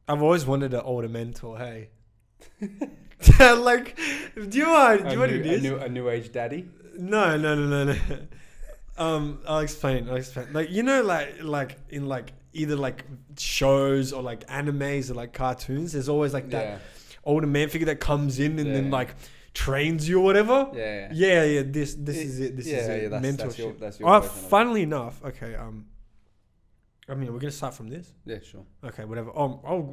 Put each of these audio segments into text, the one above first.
I've always wanted an older mentor. Hey, like, do you want what it is? A new age daddy. No. I'll explain. Like, you know, like in like either like shows or like animes or like cartoons, there's always like that older man figure that comes in and then like trains you or whatever. Yeah. This is it. This is it. Mentorship. That's your funnily enough, okay. I mean, we're gonna start from this. Yeah, sure. Okay, whatever.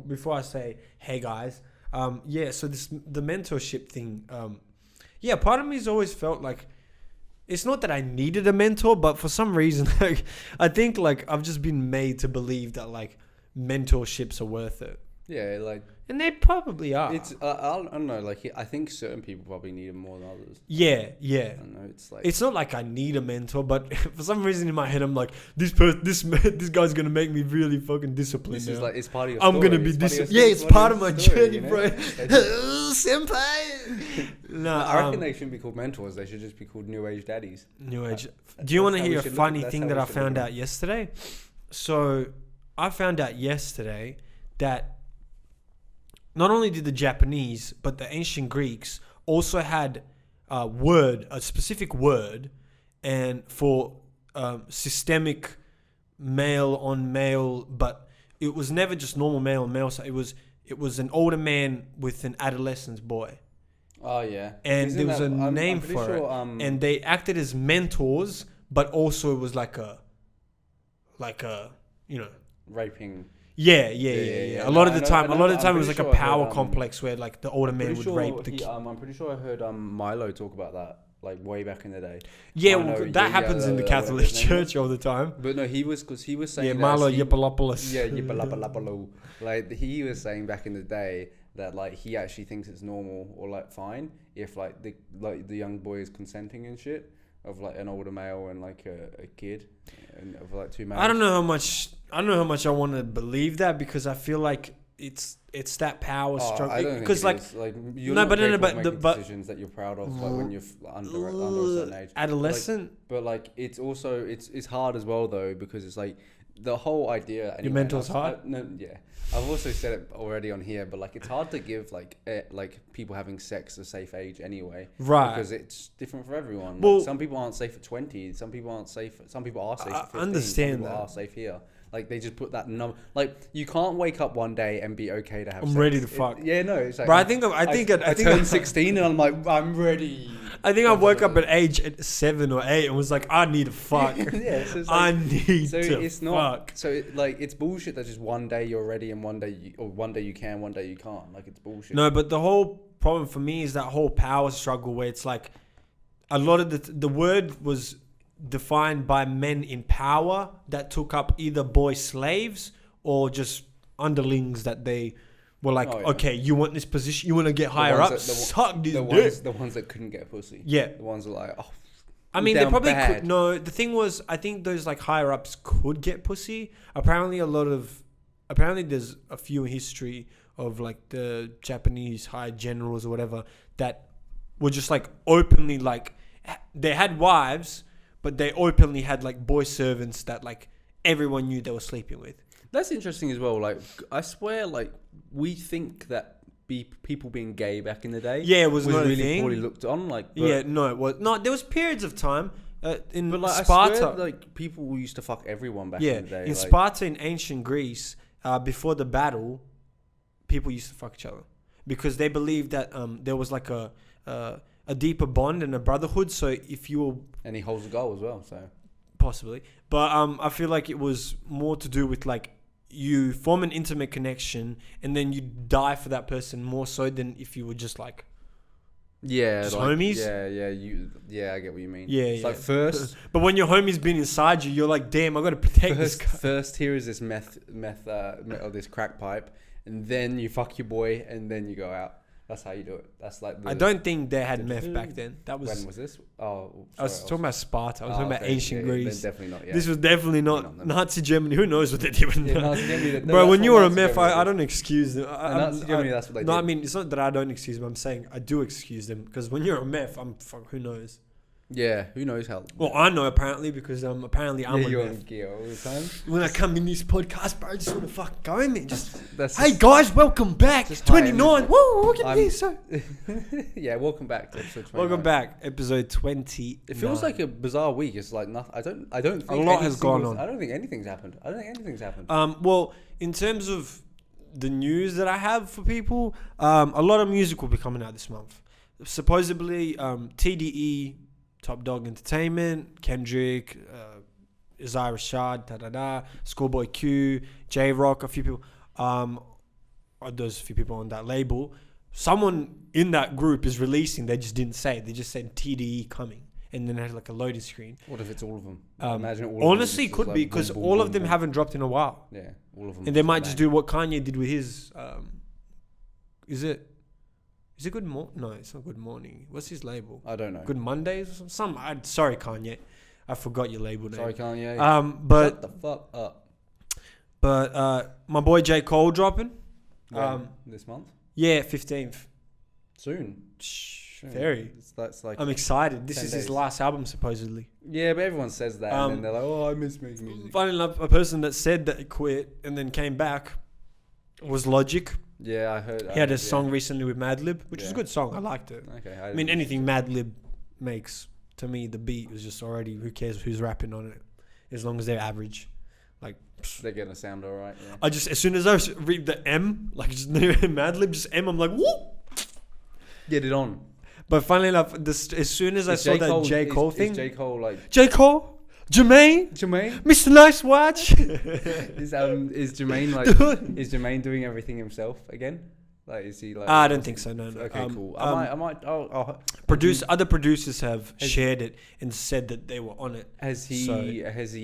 Before I say, hey guys, so the mentorship thing. Part of me's always felt like it's not that I needed a mentor, but for some reason, like I think like I've just been made to believe that like mentorships are worth it. Yeah, like, and they probably are. It's I don't know. Like, I think certain people probably need it more than others. Yeah. I don't know. It's like, it's not like I need a mentor, but for some reason in my head I'm like, this guy's gonna make me really fucking disciplined. This now. is like, it's part of your. I'm story. gonna be disciplined. Yeah, it's part of my journey, bro. Senpai. No, I reckon they shouldn't be called mentors. They should just be called new age daddies. New age. Do you want to hear a funny thing that I found out yesterday? So I found out yesterday that not only did the Japanese, but the ancient Greeks also had a specific word, and for systemic male on male, but it was never just normal male on male. So it was an older man with an adolescent boy. Oh yeah, and there was a name for it, and they acted as mentors, but also it was like a raping. Yeah. A lot of the time it was like a power complex where like the older man would rape the kid. I'm pretty sure I heard Milo talk about that like way back in the day. Yeah, that happens in the Catholic Church all the time. But no, he was saying. Yeah, Milo Yippalopoulos. Yeah, Yippalopoulos. Like he was saying back in the day that like he actually thinks it's normal or like fine if like the young boy is consenting and shit of like an older male and like a kid and of like two males. I don't know how much I want to believe that, because I feel like it's that power struggle. I don't think like you're not making decisions that you're proud of like when you're under a certain age. Adolescent. But like it's also it's hard as well though, because it's like the whole idea. Your mentor's hard. I've also said it already on here, but like it's hard to give like people having sex a safe age anyway, right? Because it's different for everyone. Well, like, some people aren't safe at 20. Some people aren't safe. Some people are safe at 15. I understand some people are safe here. Like they just put that number. Like you can't wake up one day and be okay to have. I'm ready to fuck. It's like. But I turned 16 and I'm like, I'm ready. I think I woke up at age 7 or 8 and was like, I need to fuck. So it's like, I need so to it's not, fuck. So it's bullshit that just one day you're ready and one day you can, one day you can't. Like it's bullshit. No, but the whole problem for me is that whole power struggle where it's like a lot of the word was defined by men in power that took up either boy slaves or just underlings that they were like, okay, you want this position, you want to get higher up, suck this dick. The ones that couldn't get pussy. Yeah. The ones that are like, I mean, they probably could. No, the thing was, I think those like higher ups could get pussy. Apparently there's a few in history of like the Japanese high generals or whatever that were just like openly like, they had wives, but they openly had like boy servants that like everyone knew they were sleeping with. That's interesting as well. Like, I swear, like, we think that people being gay back in the day, it was really poorly looked on. Like, it was not. There was periods of time in like, Sparta. I swear, like, people used to fuck everyone back in the day. In Sparta, in ancient Greece, before the battle, people used to fuck each other because they believed that there was like a deeper bond and a brotherhood. So if you were, and he holds a goal as well, so possibly, but I feel like it was more to do with like, you form an intimate connection and then you die for that person more so than if you were just like homies. I get what you mean. It's like first, but when your homie's been inside you, you're like, damn, I gotta protect this guy. First, here is this meth or this crack pipe, and then you fuck your boy, and then you go out. That's how you do it. That's like. I don't think they had meth back then. That was. When was this? Oh, I was talking about Sparta. I was talking about ancient Greece. Definitely not. Yeah. This was definitely not Nazi Germany. Who knows what they did? Nazi Germany. Bro, when you were a meth, I don't excuse them. Nazi Germany, that's what they did. No, I mean, it's not that I don't excuse them. I'm saying I do excuse them because when you're a meth, who knows? Yeah, who knows how? Well, I know apparently because apparently I'm you're on on gear all the time. when I come in this podcast, bro, I just want to fucking go in there. That's Hey guys, welcome back. just 29. Woo, look at I'm- this. So. yeah, welcome back to episode 29. Welcome back, episode 20. It feels like a bizarre week. It's like nothing. I don't think A lot has gone on. I don't think anything's happened. Well, in terms of the news that I have for people, a lot of music will be coming out this month. Supposedly, TDE, Top Dog Entertainment, Kendrick, Isaiah Rashad, Schoolboy Q, J Rock, a few people. There's a few people on that label. Someone in that group is releasing. They just didn't say. They just said TDE coming, and then had like a loading screen. What if it's all of them? Imagine all. Honestly, of them could just be like because boom, all boom, of them boom. haven't dropped in a while, Yeah, all of them. and they might just do what Kanye did with his. Is it Good Morning? No, it's not Good Morning. What's his label? I don't know. Good Mondays or something. Sorry, Kanye, I forgot your label name. Sorry, Kanye. But shut the fuck up. But my boy J Cole dropping. This month? Yeah, 15th. Soon. Very. That's like. I'm excited. This 10 is his days. last album supposedly. Yeah, but everyone says that, and then they're like, "Oh, I miss making music." Funny enough, a person that said that he quit and then came back was Logic. Yeah, I heard. He had a song recently with Madlib, which is a Yeah. good song. I liked it. Okay. I mean, anything Madlib makes, to me, the beat is just already, who cares who's rapping on it, as long as they're average. Like, they're gonna sound alright. Yeah. I just, as soon as I read the M, like just Madlib, just M, I'm like, whoop. Get it on. But funnily enough, as soon as I saw that J Cole thing, Is J Cole like J Cole, Jermaine, Mr. Nice Watch. is Jermaine like Dude. is Jermaine doing everything himself again? Like is he like? I don't think so. No. Okay, cool. I might. I'll Other producers have shared it and said that they were on it. Has he? So, it's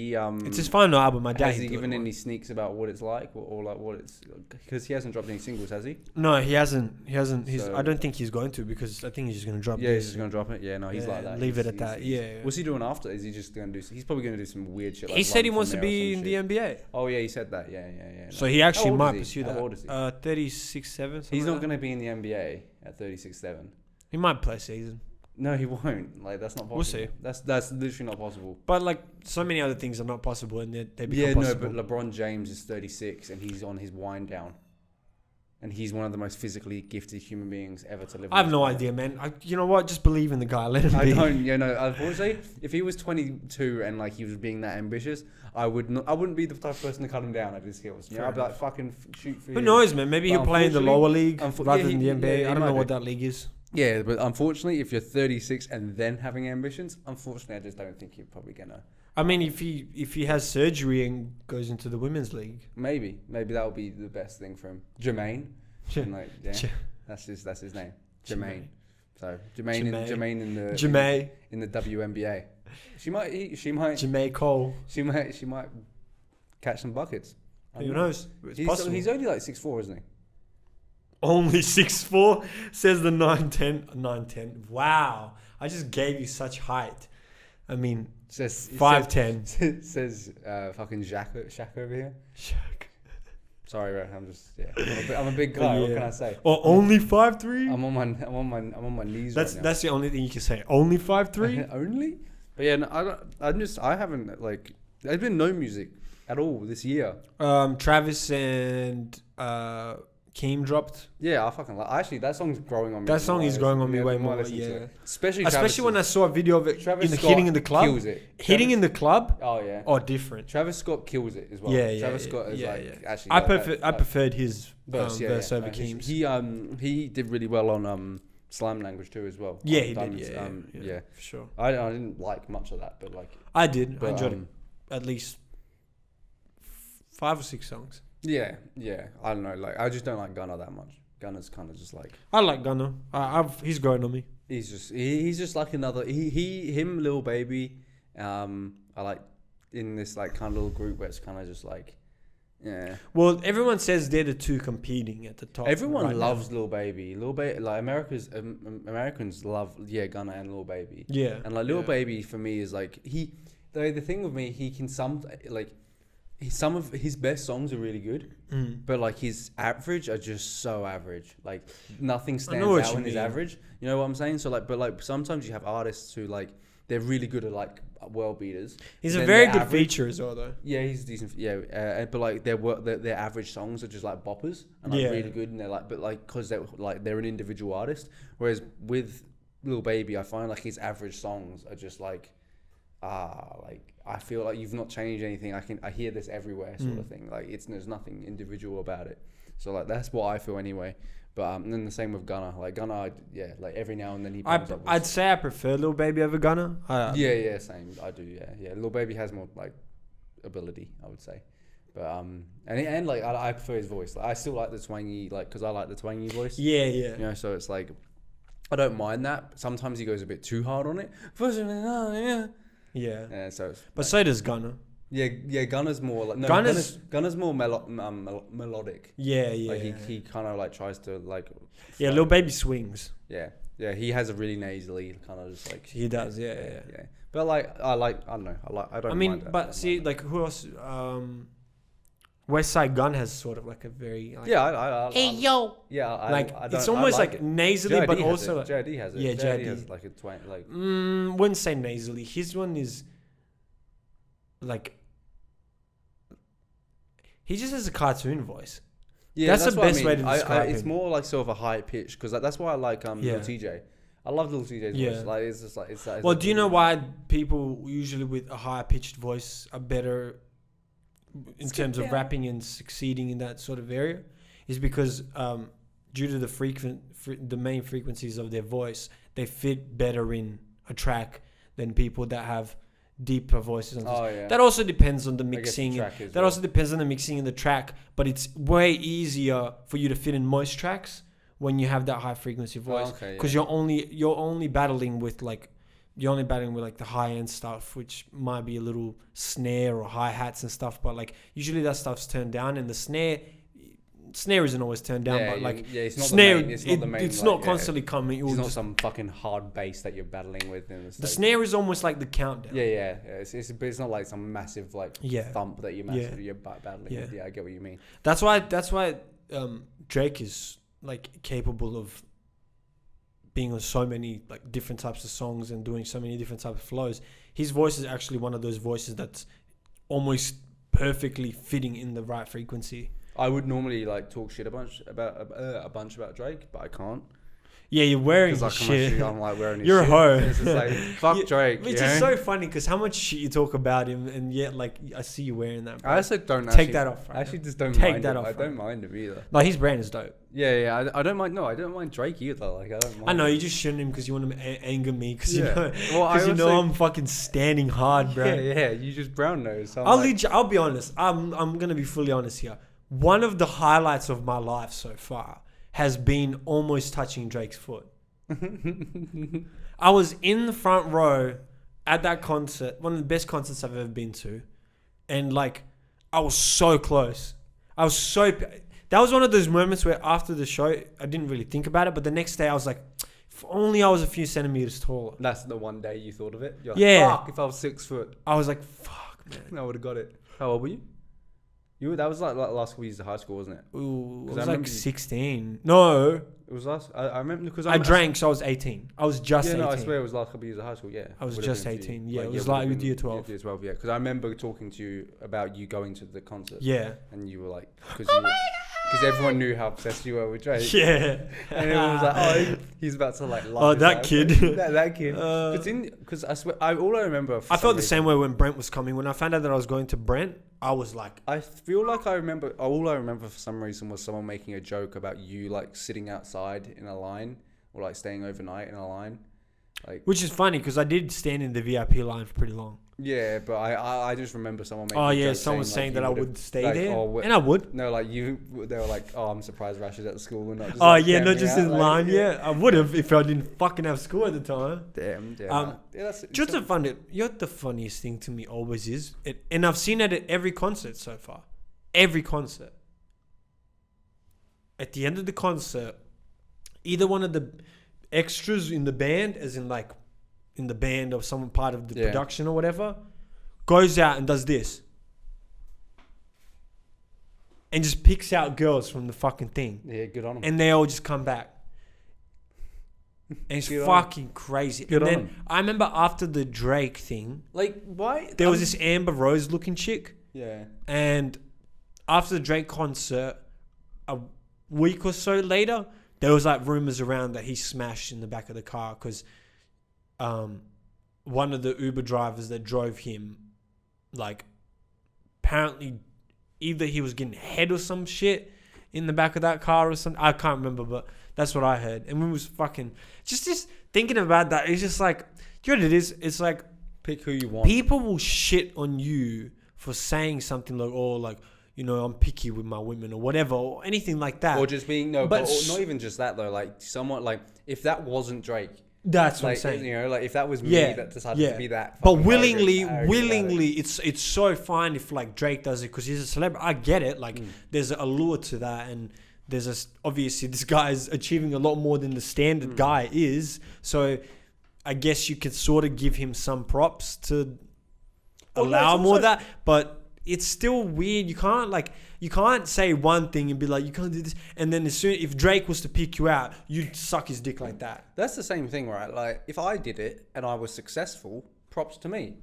it's his final album. My dad. Has he given any sneaks about what it's like, or like what it's? Because he hasn't dropped any singles, has he? No, he hasn't. So- I don't think he's going to because I think he's just going to drop. Yeah, this. he's just gonna drop it. Yeah, no, he's Yeah, like that. leave it He's- at that. he's- Yeah. What's he doing after? Is he just gonna do? He's probably gonna do some weird shit. Like He said he Run wants From to There or be in some the shit. NBA. Oh yeah, he said that. Yeah. So he actually How old might is he? pursue that. How old is he? 36, 7. He's not gonna be in the NBA at 36-7. He might play season. No, he won't. Like that's not possible. We'll see. That's literally not possible. But like so many other things are not possible, and they become Yeah, possible. no, but LeBron James is 36 and he's on his wind down, and he's one of the most physically gifted human beings ever to live. I have on no this idea, man. You know what? Just believe in the guy. Let him planet. be. I don't. You know, unfortunately, if he was 22 and like he was being that ambitious, I wouldn't be the type of person to cut him down at his skills. You know, Fair I'd be like, fucking shoot for Who him. knows, man? Maybe But he'll play in the lower league rather than the he NBA. I don't might know what do. that league is. Yeah, but unfortunately, if you're 36 and then having ambitions, unfortunately, I just don't think you're probably gonna. I mean, if he has surgery and goes into the women's league, Maybe that would be the best thing for him. Jermaine, and like, yeah, J- that's his name, Jermaine. So Jermaine in the Jamae, in the WNBA. She might Jamae Cole. she might catch some buckets. I Who don't know. knows? It's He's possible. he's only like 6'4", isn't he? Only 6'4", says the 9'10". Wow, I just gave you such height. I mean, Says 5'10". Says fucking Shaq over here. Shaq. Sorry, bro. I'm just I'm a big guy. What Yeah. can I say? Or only 5'3". I'm on my knees right now. That's the only thing you can say. Only 5'3". Only? But yeah, no, I haven't like. There's been no music at all this year. Travis and Keem dropped. Yeah, I fucking like. Actually, that song's growing on me. That song is growing on me way the I more. listen to Yeah, it. Especially when I saw a video of it Travis Scott hitting in the club. kills it. Hitting in the club. Oh yeah. Oh, different. Travis Scott kills it as well. Yeah. Travis Scott is actually. I preferred his verse over No, Keem's. He did really well on Slime Language too as well. Yeah, On he did. Diamonds, Yeah, for sure. I didn't like much of that, but like. I did. I But, enjoyed it. At least 5 or 6 songs. Yeah. I don't know. Like, I just don't like Gunna that much. Gunna's kind of just like. I like Gunna. He's growing on me. He's just like another. Him, Lil Baby. I like in this like kind of little group where it's kind of just like. Yeah. Well, everyone says they're the two competing at the top. Everyone right loves now. Lil Baby. Lil Baby, like Americans love Gunna and Lil Baby. Yeah. And like Lil Baby for me is like the thing with me, he can some of his best songs are really good, but like his average are just so average. Like nothing stands out in his average. You know what I'm saying? So like, but like sometimes you have artists who like they're really good at like world beaters. He's a very good feature as well, though. Yeah, he's decent. Yeah, but like their average songs are just like boppers and like really good, and they're like, but like because they're an individual artist. Whereas with Lil Baby, I find like his average songs are just like, like I feel like you've not changed anything. I hear this everywhere, sort of thing. Like there's nothing individual about it. So like that's what I feel anyway. But and then the same with Gunna. Like Gunna, like every now and then he. I'd say I prefer Lil Baby over Gunna. Yeah, same. I do. Yeah. Lil Baby has more like ability, I would say. But and like I prefer his voice. Like, I still like the twangy, like because I like the twangy voice. Yeah. You know, so it's like I don't mind that. But sometimes he goes a bit too hard on it. Yeah. So. But so does Gunna. Yeah. Gunna's more like Gunna's more melodic. Yeah. Like he kind of like tries to like. Yeah, Lil Baby swings. Yeah. He has a really nasally kind of just like. He does. Yeah. But like I don't know. I don't. I mean, mind that. but see, like who else? West Side Gun has sort of like a very like, hey yo. Yeah, like it's almost like nasally, but also like, JD has it. Yeah, JD has like a twang. Like wouldn't say nasally. His one is like he just has a cartoon voice. Yeah, that's the best way to describe it's him. more like sort of a high pitch because that's why I like Lil TJ. I love Lil TJ's voice. Like it's just like it's. Well, do you know why people usually with a higher pitched voice are better in terms of rapping and succeeding in that sort of area? Is because due to the main frequencies of their voice, they fit better in a track than people that have deeper voices. That also depends on the mixing. Also depends on the mixing in the track, but it's way easier for you to fit in most tracks when you have that high frequency voice, because you're only battling with like the high end stuff, which might be a little snare or hi hats and stuff, but like usually that stuff's turned down, and the snare isn't always turned down, but like it's not snare, the main. It's not constantly coming. It's not some fucking hard bass that you're battling with. The snare is almost like the countdown. Yeah. It's not like some massive like thump that you're battling with. Yeah, I get what you mean. That's why Drake is like capable of being on so many like different types of songs and doing so many different types of flows. His voice is actually one of those voices that's almost perfectly fitting in the right frequency. I would normally like talk shit about Drake, but I can't. Yeah, you're wearing shit. I'm like wearing his You're shit. a hoe. It's just like fuck Drake. Which is so funny because how much shit you talk about him, and yet like I see you wearing that. Bro. I also don't take that off. Right I actually just don't take mind that it. off. I don't mind him either. Like his brand is dope. Yeah. I don't mind. No, I don't mind Drake either. Like I don't mind. I know you just shitting him because you want to anger me because you know. Well, I'm fucking standing hard, bro. Yeah. You just brown nose. So I'll be honest. I'm gonna be fully honest here. One of the highlights of my life so far has been almost touching Drake's foot. I was in the front row at that concert, one of the best concerts I've ever been to, and like I was so close. That was one of those moments where after the show I didn't really think about it, but the next day I was like, if only I was a few centimeters taller. That's the one day you thought of it. You're like, fuck, if I was 6 foot, I was like, fuck, man, I would have got it. How old were you? That was like last couple years of high school, wasn't it? Ooh, it was like 16. No. It was last... I remember because... I drank, so I was 18. I was just 18. No, I swear it was last couple years of high school, yeah. I was just 18, yeah. It was like with year 12. Year 12, yeah. Because I remember talking to you about you going to the concert. Yeah. And you were like... Because everyone knew how obsessed you were with Drake. Yeah. And everyone was like, oh, he's about to like... Oh, that kid. that kid. Because I swear... all I remember... I felt the same way when Brent was coming. When I found out that I was going to Brent, I was like... I feel like I remember... All I remember for some reason was someone making a joke about you like sitting outside in a line or like staying overnight in a line. Like, which is funny because I did stand in the VIP line for pretty long. Yeah, but I just remember someone making a joke someone saying that I would stay like, there. And I would. No, like they were like, oh, I'm surprised Rash is at the school and not just not just in line. Yeah, I would have if I didn't fucking have school at the time. Damn. Just to find it, you know what the funniest thing to me always is, and I've seen it at every concert so far. Every concert. At the end of the concert, either one of the extras in the band, as in like in the band or some part of the production or whatever, goes out and does this. And just picks out girls from the fucking thing. Yeah, good on them. And they all just come back. And it's Good on fucking crazy. Good and on then him. I remember after the Drake thing, Like, why? there was this Amber Rose looking chick. Yeah. And after the Drake concert, a week or so later, there was like rumors around that he smashed in the back of the car because one of the Uber drivers that drove him, like, apparently either he was getting head or some shit in the back of that car or something. I can't remember, but that's what I heard. And we was fucking just thinking about that. It's just like, do you know what it is? It's like, Pick who you want. people will shit on you for saying something like, oh, like, you know, I'm picky with my women or whatever, or anything like that. Or just being, but not even just that though. Like, somewhat, like, if that wasn't Drake, That's what like, I'm saying. you know, like, if that was me Yeah, that decided yeah. to be that. But fucking willingly, arrogant about it. it's so fine if like Drake does it because he's a celebrity. I get it. Like, there's a allure to that, and obviously this guy is achieving a lot more than the standard guy is. So I guess you could sort of give him some props to allow more of that, but it's still weird. You can't say one thing and be like, you can't do this, and then if Drake was to pick you out, you'd suck his dick like that. That's the same thing, right? Like, if I did it and I was successful, props to me.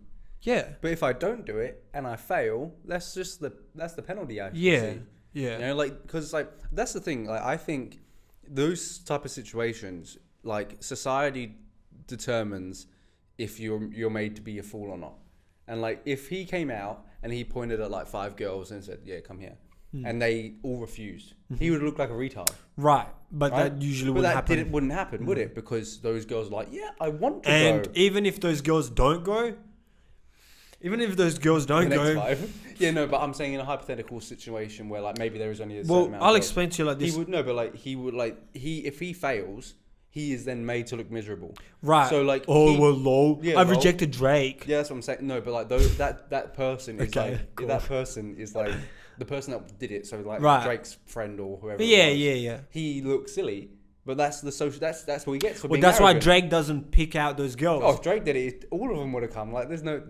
Yeah. But if I don't do it and I fail, that's the penalty I Yeah. see. Yeah. You know, like, because like that's the thing. Like, I think those type of situations, like, society determines if you're made to be a fool or not. And like, if he came out and he pointed at like 5 girls and said, "Yeah, come here," and they all refused, he would look like a retard. Right. But Right? that usually But wouldn't that happen. wouldn't happen, would it? Because those girls are like, "Yeah, I want to And go." even if those girls don't go, The next 5. Yeah, no, but I'm saying in a hypothetical situation where like maybe there is only a certain amount. I'll of explain to you like this. If he fails, he is then made to look miserable. Right. So like, lol. Yeah, I've lol. rejected Drake. Yeah, that's what I'm saying. No, but like that person is Okay, like cool. that person is like the person that did it. So like Right. Drake's friend or whoever. Yeah, it was, yeah. He looks silly, but that's the social. That's what he gets for Well, being that's why arrogant. Drake doesn't pick out those girls. Oh, if Drake did it, all of them would have come. Like, there's no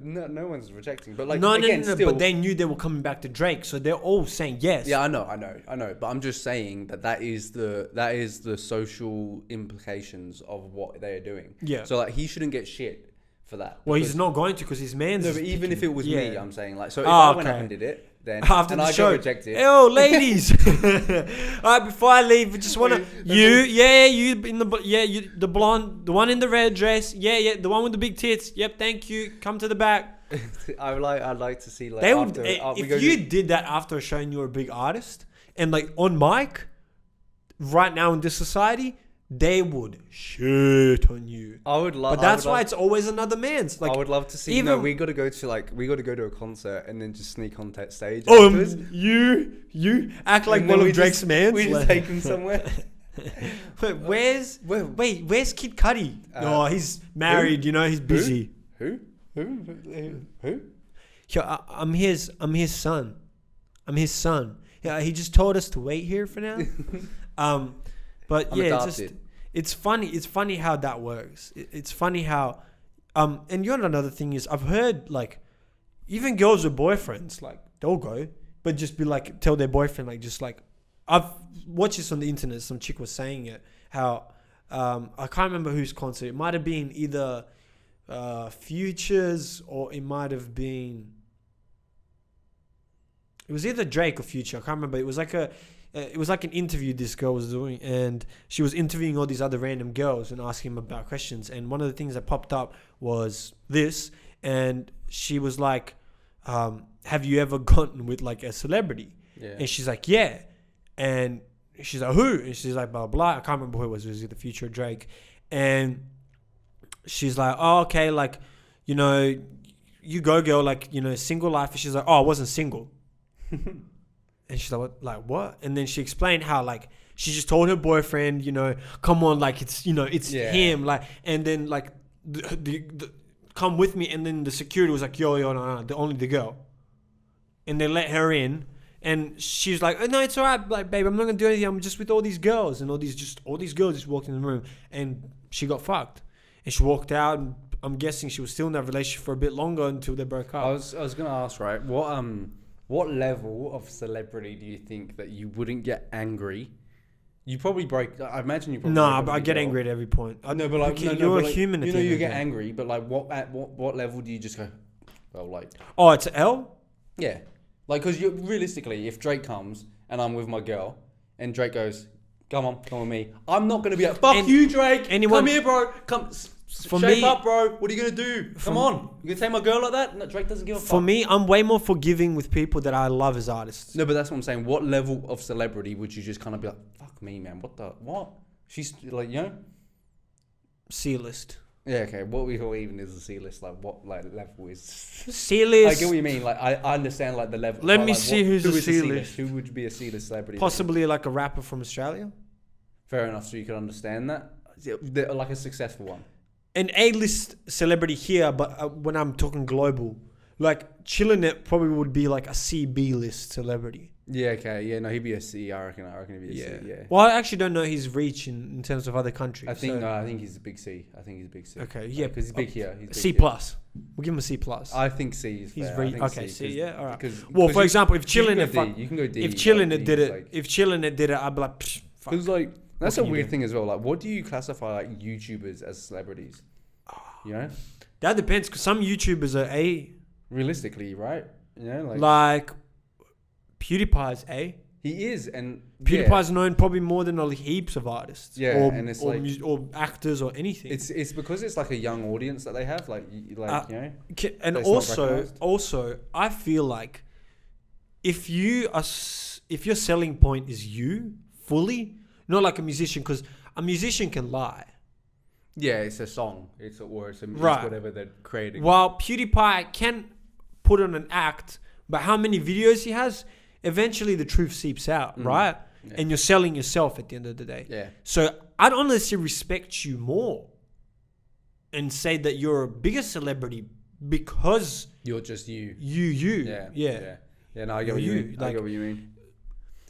one's rejecting. But like, no, again, still, but they knew they were coming back to Drake, so they're all saying yes. yeah, I know. But I'm just saying that is the social implications of what they are doing. Yeah. So like, he shouldn't get shit for that. Well, he's because- not going to because his man's. No, but even if it was me, Yeah. I'm saying like, so if I went up okay. and did it, then After and the I show, got rejected. Yo, ladies. All right, before I leave, I just wanna you the blonde, the one in the red dress, the one with the big tits. Yep, thank you. Come to the back. I'd like to see like They would after, if you did that after showing you were a big artist and like on mic, right now in this society, they would shit on you. I would love. But that's why it's always another man's. Like, I would love to see. even- No, we got to go to a concert and then just sneak on that stage. oh, afterwards. you act like And then one we of Drake's just- mans. We just Like- take him somewhere. Where's where's Kid Cudi? He's married. You know, he's busy. Who? Yeah, I'm his son. I'm his son. Yeah, he just told us to wait here for now. But I'm yeah, adopted. it's funny. It's funny how that works. It's funny how, and you know another thing is I've heard like, even girls with boyfriends like they'll go, but just be like tell their boyfriend like just like, I've watched this on the internet. Some chick was saying it how, I can't remember whose concert. It might have been either, Future's or it might have been. It was either Drake or Future. I can't remember. It was like an interview this girl was doing, and she was interviewing all these other random girls and asking them about questions. And one of the things that popped up was this, and she was like, "Have you ever gotten with like a celebrity?" Yeah. And she's like, "Yeah," and she's like, "Who?" And she's like, "Blah blah." I can't remember who it was. It was either Future or Drake, and she's like, "Oh, okay, like, you know, you go, girl, like, you know, single life." And she's like, "Oh, I wasn't single." And she's like, what? And then she explained how, like, she just told her boyfriend, you know, come on, like, it's, you know, it's him. Like, and then, like, the come with me. And then the security was like, yo, no, only the girl. And they let her in. And she's like, oh, no, it's all right. Like, babe, I'm not going to do anything. I'm just with all these girls. And all these girls just walked in the room. And she got fucked. And she walked out. And I'm guessing she was still in that relationship for a bit longer until they broke up. I was gonna ask, right? What level of celebrity do you think that you wouldn't get angry You probably break. I imagine you probably. Nah, but I get angry at every point. No, but like you're a human. You know, you get angry, but like, what level do you just go? Well, like. Oh, it's L. Yeah, like because you realistically, if Drake comes and I'm with my girl, and Drake goes, come with me. I'm not gonna be like, fuck you, Drake. Come here, bro. Come. Shape up, bro. What are you gonna do? Come on. You gonna take my girl like that? No, Drake doesn't give a fuck. For me, I'm way more forgiving with people that I love as artists. No, but that's what I'm saying. What level of celebrity would you just kind of be like, fuck me, man? What? She's like, you know? C-list. Yeah, okay. What even is a C-list? Like, what like level is... C-list. I get what you mean. Like, I understand like the level. Let me see who's a C-list. Who would be a C-list celebrity? Possibly like a rapper from Australia. Fair enough. So you can understand that. Like a successful one. An A-list celebrity here, but when I'm talking global, like Chillinet probably would be like a C/B list celebrity. Yeah, okay. Yeah, no, he'd be a C, I reckon he'd be a C, yeah. Well, I actually don't know his reach in terms of other countries. I think he's a big C. Okay, yeah. Because he's big here. He's big C+. here. We'll give him a C+. I think C is fair. Okay, C, yeah, all right. Well, for example, if Chillinet... You can go D. If Chillinet did it, I'd be like, fuck. Because like, that's a weird thing as well. Like, what do you classify like YouTubers as celebrities? You know? That depends, because some YouTubers are A. Realistically, right? You know, like PewDiePie's A. He is, and PewDiePie's known probably more than heaps of artists. Yeah, and it's or actors or anything. It's because it's like a young audience that they have, you know. And also, I feel like if your selling point is you fully, not like a musician, because a musician can lie. Yeah, it's a song. It's whatever they're creating. While PewDiePie can put on an act, but how many videos he has, eventually the truth seeps out, right? Yeah. And you're selling yourself at the end of the day. Yeah. So I'd honestly respect you more and say that you're a bigger celebrity because you're just you. Yeah. No, I get what you mean. I get what you mean.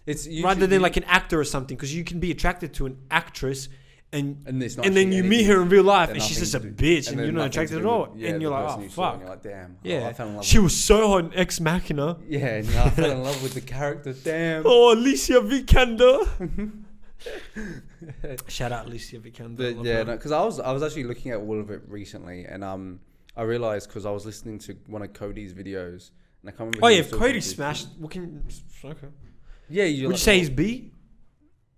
It's rather than like an actor or something, because you can be attracted to an actress. And then you meet her in real life, and she's just a bitch, and you're not attracted at all. And you're like, oh, fuck. You're like, damn. Yeah. Oh, I fell in love she was so hot in Ex Machina. Yeah, no, I fell in love with the character. Damn. Oh, Alicia Vikander. Shout out Alicia Vikander. But yeah, because I was actually looking at all of it recently, and I realized because I was listening to one of Cody's videos, and I can't remember. Oh yeah, if Cody smashed, okay. Yeah, would you say he's B?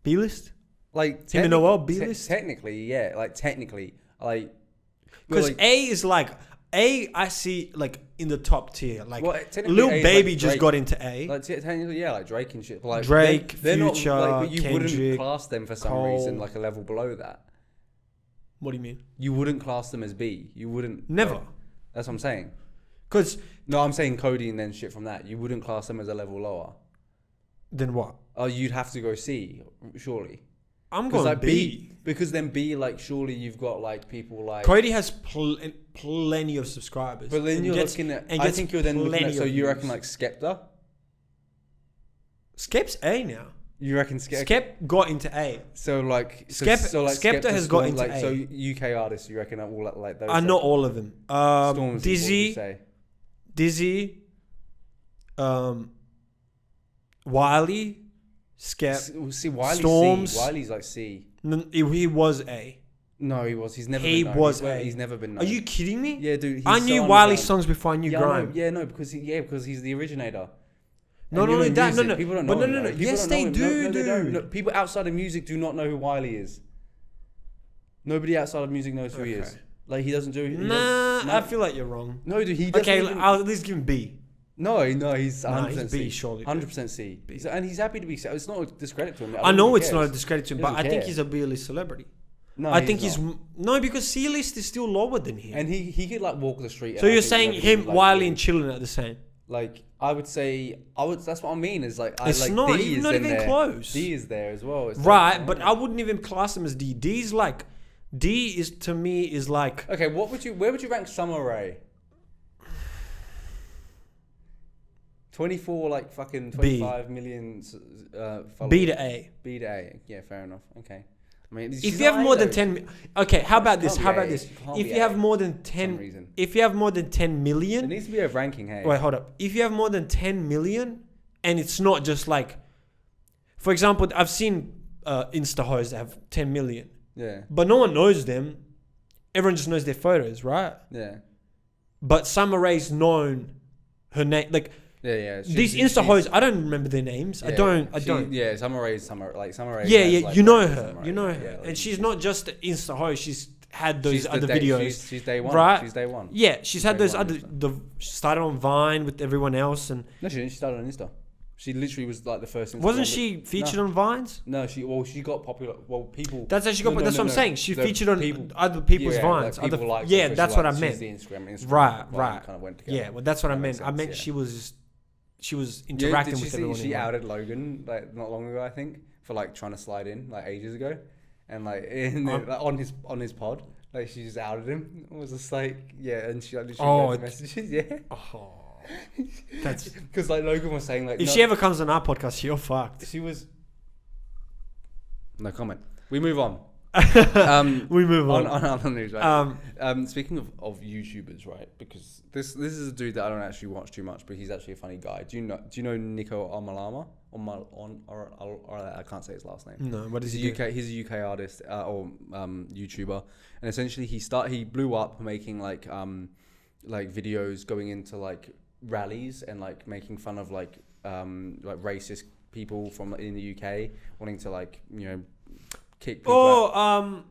B list? Like Tim and Noel B list? Technically, yeah. Because A is like A. I see like in the top tier. Like Lil A Baby like just got into A. Like technically, yeah, like Drake and shit. But like Drake, they're Future, not, like, but you Kendrick, wouldn't class them for some reason like a level below that. What do you mean? You wouldn't class them as B. You wouldn't. Never. Like, that's what I'm saying. Because no, I'm saying Cody and then shit from that. You wouldn't class them as a level lower. Then what? Oh, you'd have to go C, surely. I'm going like B. Because then B, like, surely you've got like people like Cody has plenty of subscribers. But then you're looking at. I think you're then looking at. So you reckon like Skepta? Skep's A now. You reckon Skep got into A? So like Skepta has got into A. So UK artists, you reckon all like those? Not all of them. Dizzy, Wiley. Skep. See, Wiley's Storms. C. Wiley's like C. No, he was A. No, he was. He's never. He's never been known. Are you kidding me? Yeah, dude. I knew Wiley's songs before I knew Grime. Because he's the originator. Not only that, no. People don't know. No. Yes, they do, dude. No, people outside of music do not know who Wiley is. Nobody outside of music knows who he is. Like he doesn't do. I feel like you're wrong. No, dude. He. Okay, I'll at least give him B. No, he's 100% B, C. surely. 100% C. And he's happy to be C. It's not a discredit to him. I know it's not a discredit to him, but I think he's a B-list celebrity. No, I think he's because C-list is still lower than him. And he could like walk the street. So you're saying him, Wiley, and Chillin are the same? Like I would say, that's what I mean. Is like it's not. He's not even close. D is there as well. It's right, but I wouldn't even class him as D. D is to me is like. Okay, where would you rank Summer Rae? 24 like fucking 25 million followers. B to A. B to A. Yeah, fair enough. Okay. I mean, if you have more than 10, okay. How about this? If you have more than 10, if you have more than 10 million, it needs to be a ranking. Hey, wait, hold up. If you have more than 10 million, and it's not just like, for example, I've seen Insta hoes that have 10 million. Yeah. But no one knows them. Everyone just knows their photos, right? Yeah. But Summer Rae's known her name. Like, Yeah. these Insta hoes, I don't remember their names. Yeah, I don't. Yeah, Summer Rae. Yeah, has, yeah. like, You know like, her. Summer You know Rae, her. yeah, like, And she's not just an Insta hoe. She's had those she's other videos. She's day one. Right? She's day one. Yeah, she's had Day those one other. Insta. She started on Vine with everyone else, and No, she didn't. She started on Insta. She literally was like the first. Instagram wasn't she featured on Vines? No, she got popular. Well, people. That's how she got. No, that's no, what I'm no. saying. She The featured on people- other people's yeah, Vines. Like people liked yeah, her, that's she what I she's meant. the Instagram Right. Vine kind of went together. Yeah, well, that's what I That meant. makes I meant sense, she was Yeah, interacting did you with see everyone. she in Vine. outed Logan like not long ago, I think, for like trying to slide in like ages ago, and like on his pod, like she just outed him. It was just like and she like literally read the messages. Yeah. Oh, that's Because like Logan was saying like if she ever comes on our podcast, you're fucked. she was. No comment. We move on. We move on. On other news, right? Speaking of YouTubers, right? Because this is a dude that I don't actually watch too much, but he's actually a funny guy. Do you know Nico Amalama? I can't say his last name. No, what is he? He's a UK artist or YouTuber, and essentially he blew up making like videos going into like rallies and like making fun of like racist people from in the UK wanting to like kick people out.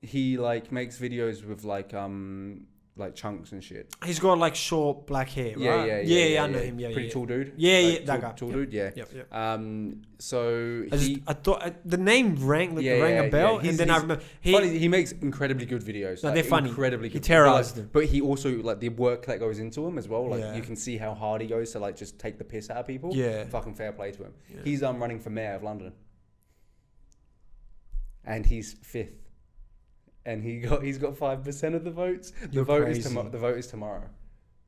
He like makes videos with like chunks and shit. He's got like short black hair, right? Yeah, I know him. Yeah, pretty tall dude. Yeah, that guy. Tall dude. Yeah. Yep. So I thought the name rang a bell, and then I remember he makes incredibly good videos. No, like, they're funny. Incredibly good. He terrorized them. But he also like the work that goes into him as well. Like Yeah. you can see how hard he goes to like just take the piss out of people. Yeah. Fucking fair play to him. Yeah. He's running for mayor of London, and he's 5th. And he's got 5% of the votes. The vote is tomorrow.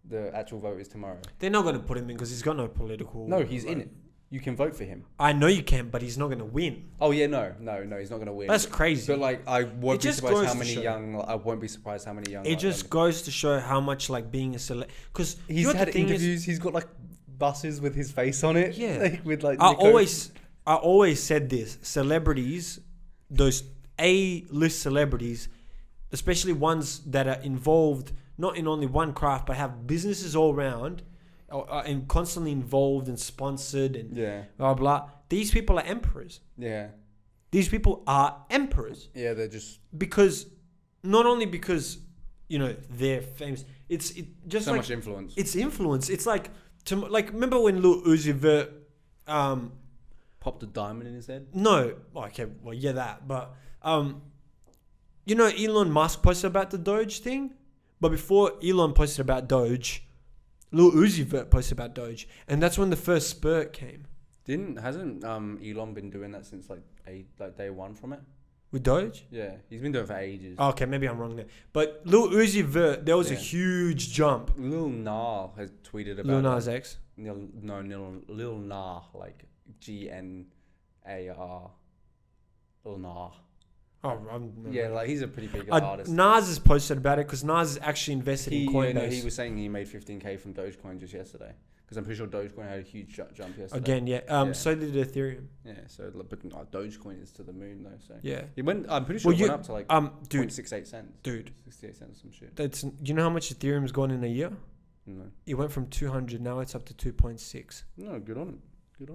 The actual vote is tomorrow. They're not going to put him in because he's got no political. No, he's in it. You can vote for him. I know you can, but he's not going to win. Oh yeah, no, he's not going to win. That's crazy. But like, I won't be surprised how many young. It just goes to show how much like being a celeb. Because he's had interviews. He's got like buses with his face on it. Yeah. Like, with like. I always said this: celebrities, those A-list celebrities, especially ones that are involved not in only one craft but have businesses all around and constantly involved and sponsored and blah blah. These people are emperors. Yeah. These people are emperors. Yeah, they're just not only because they're famous. It's just so like, much influence. It's influence. It's like remember when Lil Uzi Vert popped a diamond in his head? No. Okay, well, yeah, that. But, Elon Musk posted about the Doge thing? But before Elon posted about Doge, Lil Uzi Vert posted about Doge. And that's when the first spurt came. Hasn't Elon been doing that since like day one from it? With Doge? Yeah, he's been doing it for ages. Okay, maybe I'm wrong there. But Lil Uzi Vert, there was a huge jump. Lil Nas has tweeted about Lil Nas X? Lil Nas, like GNAR. Lil Nas. Oh, like he's a pretty big artist. Nas has posted about it because Nas is actually invested in Coinbase. He was saying he made 15k from Dogecoin just yesterday. Because I'm pretty sure Dogecoin had a huge jump yesterday. Again, yeah. So did Ethereum. Yeah. So, but Dogecoin is to the moon though. So yeah, it went. I'm pretty sure it went up to like 0.68 cents. Dude, 68 cents, some shit. That's how much Ethereum's gone in a year? No. It went from 200. Now it's up to 2.6. No, good on it.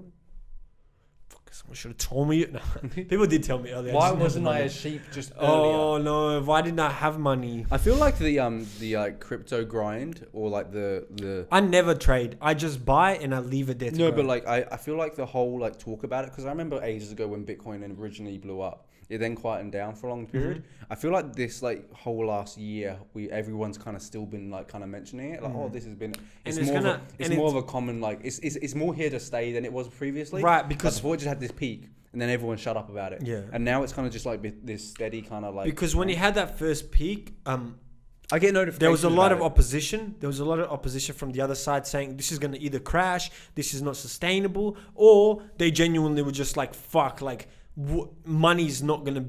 Someone should have told me. No. People did tell me earlier. Why wasn't I a sheep just earlier? Oh no! Why didn't I have money? I feel like the crypto grind or like the. I never trade. I just buy and I leave it there. But like I feel like the whole like talk about it because I remember ages ago when Bitcoin originally blew up. It then quietened down for a long period. Mm-hmm. I feel like this like whole last year, everyone's kind of still been like kind of mentioning it. Like, this has been. It's more of a common like it's more here to stay than it was previously. Right, because before it just had this peak, and then everyone shut up about it. Yeah. And now it's kind of just like this steady kind of like. Because when you had that first peak, I get notifications. There was a lot of opposition. There was a lot of opposition from the other side saying this is going to either crash, this is not sustainable, or they genuinely were just like, fuck, like money's not going to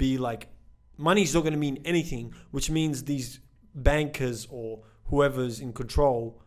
mean anything, which means these bankers or whoever's in control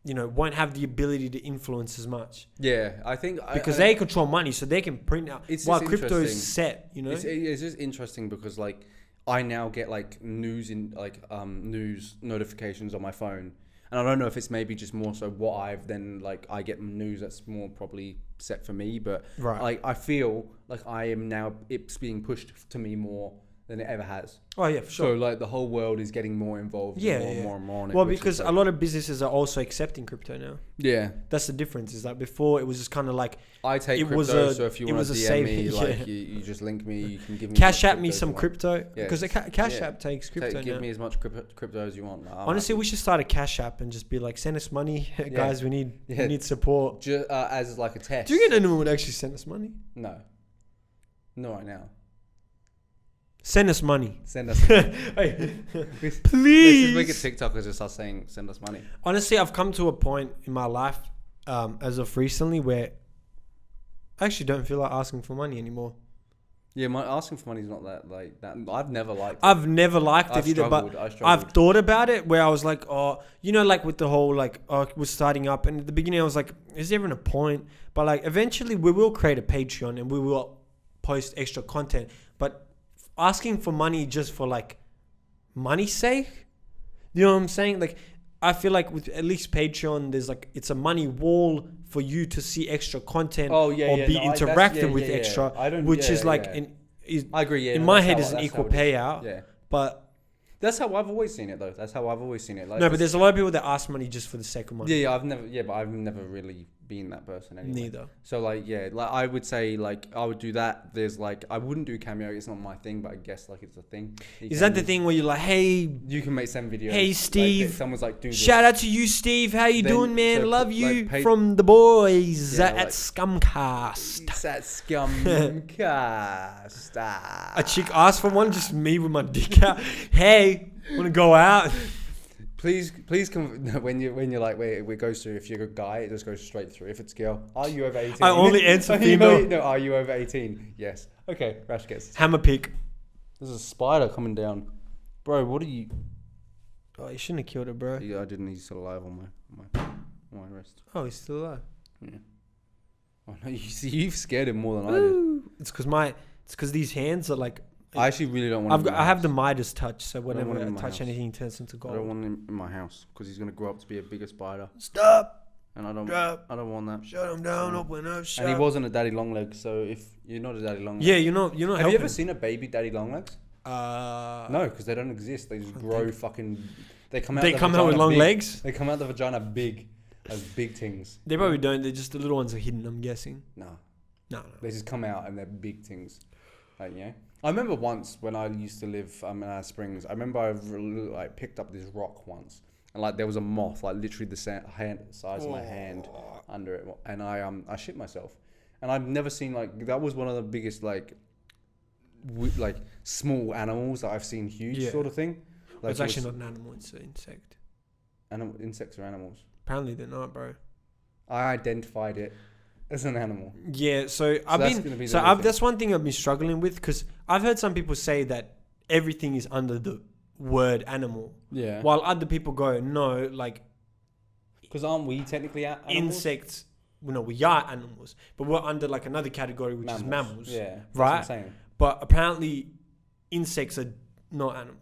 won't have the ability to influence as much. Yeah, I think because they control money, so they can print out. While crypto is set, it's just interesting because like I now get like news news notifications on my phone, and I don't know if it's maybe just more so what I get news that's more probably set for me, but like I feel like I am now it's being pushed to me more than it ever has. Oh yeah, for sure. So like the whole world is getting more involved, more and more on it. Well, because a lot of businesses are also accepting crypto now. Yeah, that's the difference. Is that before it was just kind of like I take crypto, so if you want to DM me, like you just link me, you can give me Cash App me some crypto because the Cash App takes crypto. Give me as much crypto as you want. Honestly, we should start a Cash App and just be like, send us money, guys. We need support. Just as like a test. Do you think anyone would actually send us money? No, not right now. Send us money. Send us money. Hey, please. Please. Let's just make a TikTok and just start saying, send us money. Honestly, I've come to a point in my life, as of recently, where I actually don't feel like asking for money anymore. Yeah, asking for money is not that like that. I've never liked it. I've never liked it either, but I've thought about it where I was like, like with the whole we're starting up, and at the beginning I was like, is there even a point? But like eventually we will create a Patreon and we will post extra content, but asking for money just for like money's sake, you know what I'm saying? Like I feel like with at least Patreon, there's like it's a money wall for you to see extra content interactive with extra, which is like I agree. Yeah, in my head is an equal payout. Yeah, but that's how I've always seen it though. That's how I've always seen it. Like, no, but there's a lot of people that ask money just for the sake of money. Yeah, but I've never really been that person anyway. Neither. So like I would say like I would do that. There's like I wouldn't do Cameo. It's not my thing, but I guess like it's a thing. Is that the thing where you're like, hey, you can make some videos. Hey Steve, like, someo's like, do this. Shout out to you, Steve. How you doing, man? So love you from the boys at ScumCast. It's at ScumCast. A chick asked for one, just me with my dick out. Hey, want to go out? Please come when you're like, wait, it goes through. If you're a guy, it just goes straight through. If it's a girl, are you over 18? I only answer female. No, are you over 18? Yes. Okay, Rash gets. Hammer pick. There's a spider coming down, bro. What are you? Oh, you shouldn't have killed it, bro. Yeah, I didn't. He's still alive on my wrist. Oh, he's still alive. Yeah. Oh no, you've scared him more than I did. It's because these hands are like. I actually really don't want him. I have the Midas touch, so whenever I touch anything, it turns into gold. I don't want him in my house because he's gonna grow up to be a bigger spider. Stop. And I don't want that. Shut him down. Open up. And he wasn't a daddy long leg, so if you're not a daddy long leg, you're not. Have you ever seen a baby daddy long legs? No, because they don't exist. They just grow fucking. They come out. They come out with long legs. They come out the vagina big, as big things. They probably don't. They're just the little ones are hidden. I'm guessing. No. They just come out and they're big things, like I remember once when I used to live in Alice Springs. I remember I picked up this rock once, and like there was a moth, like literally the size of my hand under it, and I shit myself. And I've never seen that was one of the biggest like small animals that I've seen huge sort of thing. Like, it's actually not an animal; it's an insect. Insects are animals. Apparently, they're not, bro. I identified it as an animal. Yeah, so that's one thing I've been struggling with because I've heard some people say that everything is under the word animal. Yeah. While other people go, no, like. Because aren't we technically animals? Insects. Well, no, we are animals, but we're under like another category which is mammals. Yeah. That's right. What I'm saying. But apparently, insects are not animals.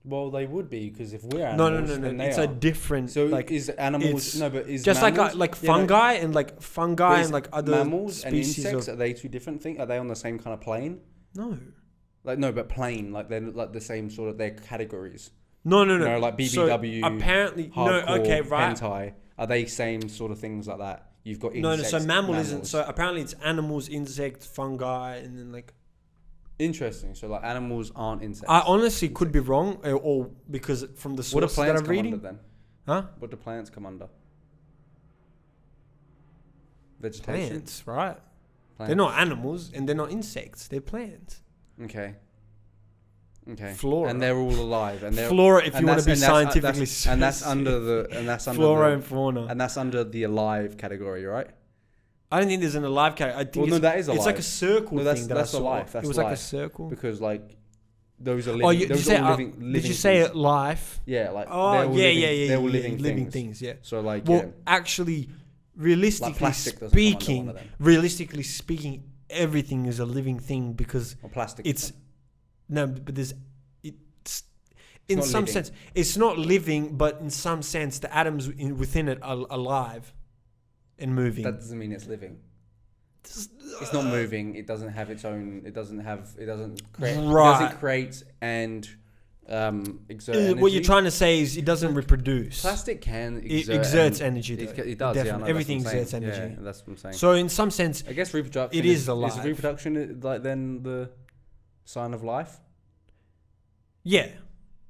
Well, they would be because if we're animals, no. It's a different. So is animals? No, but is just mammals, like fungi and like fungi and like other mammals species and insects. Are they two different things? Are they on the same kind of plane? No. But plane. Like they're like the same sort of their categories. No. Like BBW. So apparently, hardcore, hentai. Are they same sort of things like that? You've got insects. So mammal isn't. So apparently, it's animals, insects, fungi, and then like. Interesting. So like animals aren't insects. I honestly could be wrong, or because from the sources that I'm reading. What do plants come under then? Huh? What do plants come under? Vegetation. Plants, right? Plants. They're not animals and they're not insects. They're plants. Okay. Flora. And they're all alive. And they're flora, if you want to be scientifically. And that's under flora and fauna. And that's under the alive category, right? I don't think there's an alive category. I think that is alive. It's like a circle thing that I saw. alive. That's it was alive. Like a circle. Because like those are Oh, living. Those are all living. did you say things. it life? Yeah, like Oh, they're all yeah. living things. Yeah. So like, Well, yeah. actually, Like realistically plastic doesn't come under one of them. everything is a living thing because Or plastic. it's no, but there's it's in not some living. sense it's not living, but in some sense the atoms within it are alive and moving. That doesn't mean it's living. It's not moving. It doesn't have its own. It doesn't create. Right. It doesn't create and exert energy. What you're trying to say is it doesn't reproduce. Plastic can It exerts energy. Though. It does. Definitely. Yeah, I know, Everything that's what I'm exerts saying. energy. Yeah, that's what I'm saying. So in some sense, I guess reproduction. it is alive. Is reproduction like then the sign of life? yeah,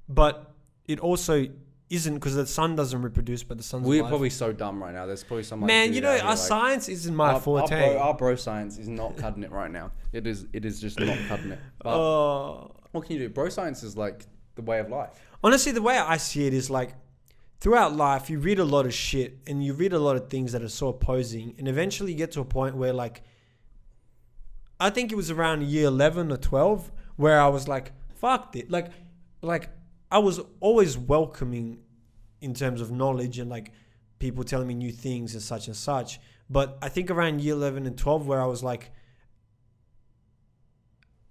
but it also isn't because the sun doesn't reproduce, but the sun's We're alive. probably so dumb right now. There's probably some. Like, Man, dude you know, out here, our science isn't my forte. Our bro science is not cutting it right now. It is just not cutting it. But what can you do? Bro science is like the way of life. Honestly, the way I see it is like throughout life, you read a lot of shit and you read a lot of things that are so opposing, and eventually you get to a point where, like, I think it was around year 11 or 12 where I was like, fuck it. Like I was always welcoming in terms of knowledge and like people telling me new things and such. But I think around year 11 and 12 where I was like,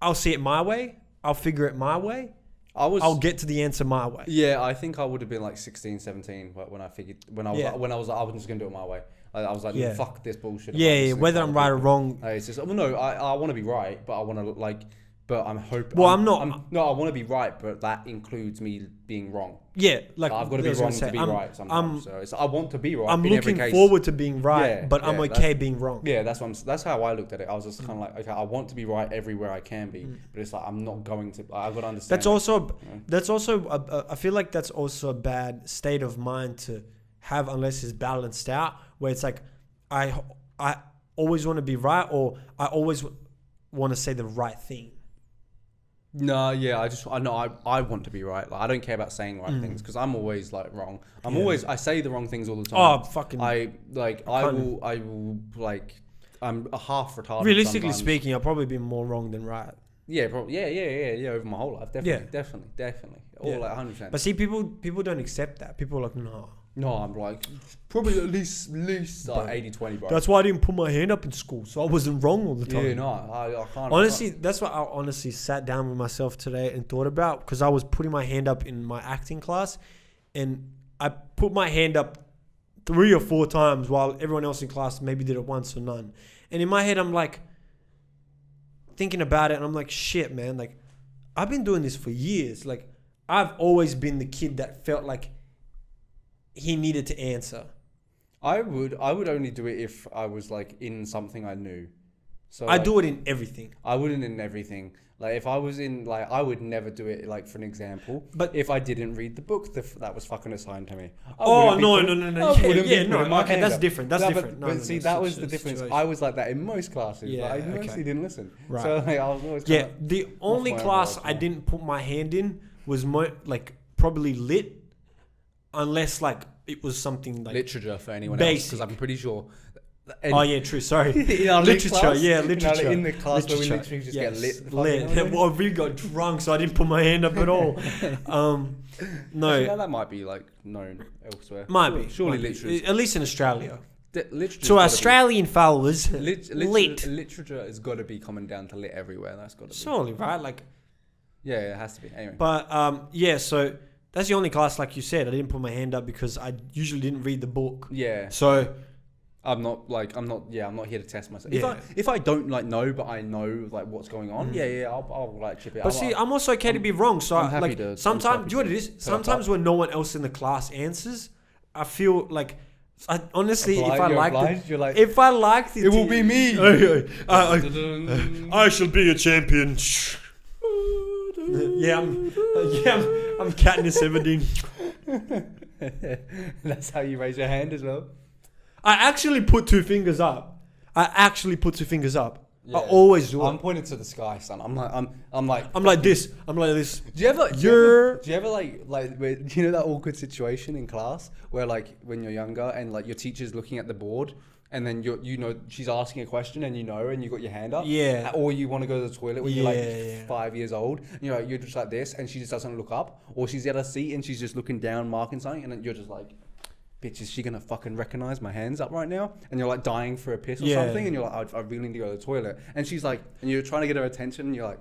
I'll see it my way. I'll figure it my way. I'll get to the answer my way. Yeah, I think I would have been like 16, 17 when I figured when I was like, I was just gonna do it my way. I was like, fuck this bullshit. Yeah. Whether I'm right or wrong. It's just no. I want to be right, but I want to like. But I'm hoping. Well, I'm not. No, I want to be right, but that includes me being wrong. Yeah, like I've got to be wrong to be right sometimes. So I want to be right. I'm in every looking case. forward to being right, but I'm okay being wrong. Yeah, that's how I looked at it. I was just kind of like, okay, I want to be right everywhere I can be, but it's like I'm not going to. I've got to understand. That's also. I feel like that's also a bad state of mind to have unless it's balanced out. Where it's like, I always want to be right, or I always want to say the right thing. No, yeah, I want to be right. Like, I don't care about saying right things because I'm always like wrong. I say the wrong things all the time. Oh, fucking. I will like, I'm a half retarded. Realistically sometimes. speaking, I'll probably be more wrong than right. Yeah, probably. Yeah. Over my whole life, definitely. All like 100%. But see, people don't accept that. People are like, no. No, I'm like probably at least like 80-20, bro. That's why I didn't put my hand up in school, so I wasn't wrong all the time. Yeah, no, I can't. Honestly, that's what I honestly sat down with myself today and thought about, because I was putting my hand up in my acting class, and I put my hand up 3 or 4 times while everyone else in class maybe did it once or none. And in my head, I'm like thinking about it, and I'm like, shit, man. Like, I've been doing this for years. Like, I've always been the kid that felt like he needed to answer. I would only do it if I was like in something I knew. So I do it in everything. I wouldn't in everything. Like if I was in like, I would never do it like for an example. But if I didn't read the book that was fucking assigned to me. No. No. Okay, that's different. That's different. But see, that was the difference. Situation. I was like that in most classes. Yeah, but I mostly didn't listen. Right. So like, I was always the only class I didn't put my hand in was probably lit. Unless like it was something like literature for anyone basic. else, because I'm pretty sure. True. Sorry, literature. Class, literature. In the class where we literally just get lit. Well, I really got drunk, so I didn't put my hand up at all. No, actually, that might be like known elsewhere. Might be surely literature. At least in Australia. To Australian followers, literature has got to be coming down to lit everywhere. That's got to be surely, right? Like, yeah, it has to be. Anyway, but so. That's the only class, like you said, I didn't put my hand up because I usually didn't read the book. Yeah. So I'm not here to test myself. Yeah. If I don't like know, but I know like what's going on, I'll like chip it. But I'm also okay to be wrong. So I'm happy to. Sometimes, do you know what it is? Sometimes when no one else in the class answers, I feel like, honestly, if I liked it, it will be me. I shall be a champion. I'm Katniss Everdeen. That's how you raise your hand as well. I actually put 2 fingers up. Yeah. I always do. I'm pointing to the sky, son. I'm like this. Do you ever like you know that awkward situation in class where like when you're younger and like your teacher's looking at the board and then she's asking a question and and you got your hand up. Yeah. Or you want to go to the toilet when you're like 5 years old. You're just like this, and she just doesn't look up, or she's at her seat and she's just looking down, marking something, and then you're just like, bitch, is she gonna fucking recognize my hands up right now? And you're like dying for a piss or something, and you're like, I really need to go to the toilet. And she's like, and you're trying to get her attention, and you're like,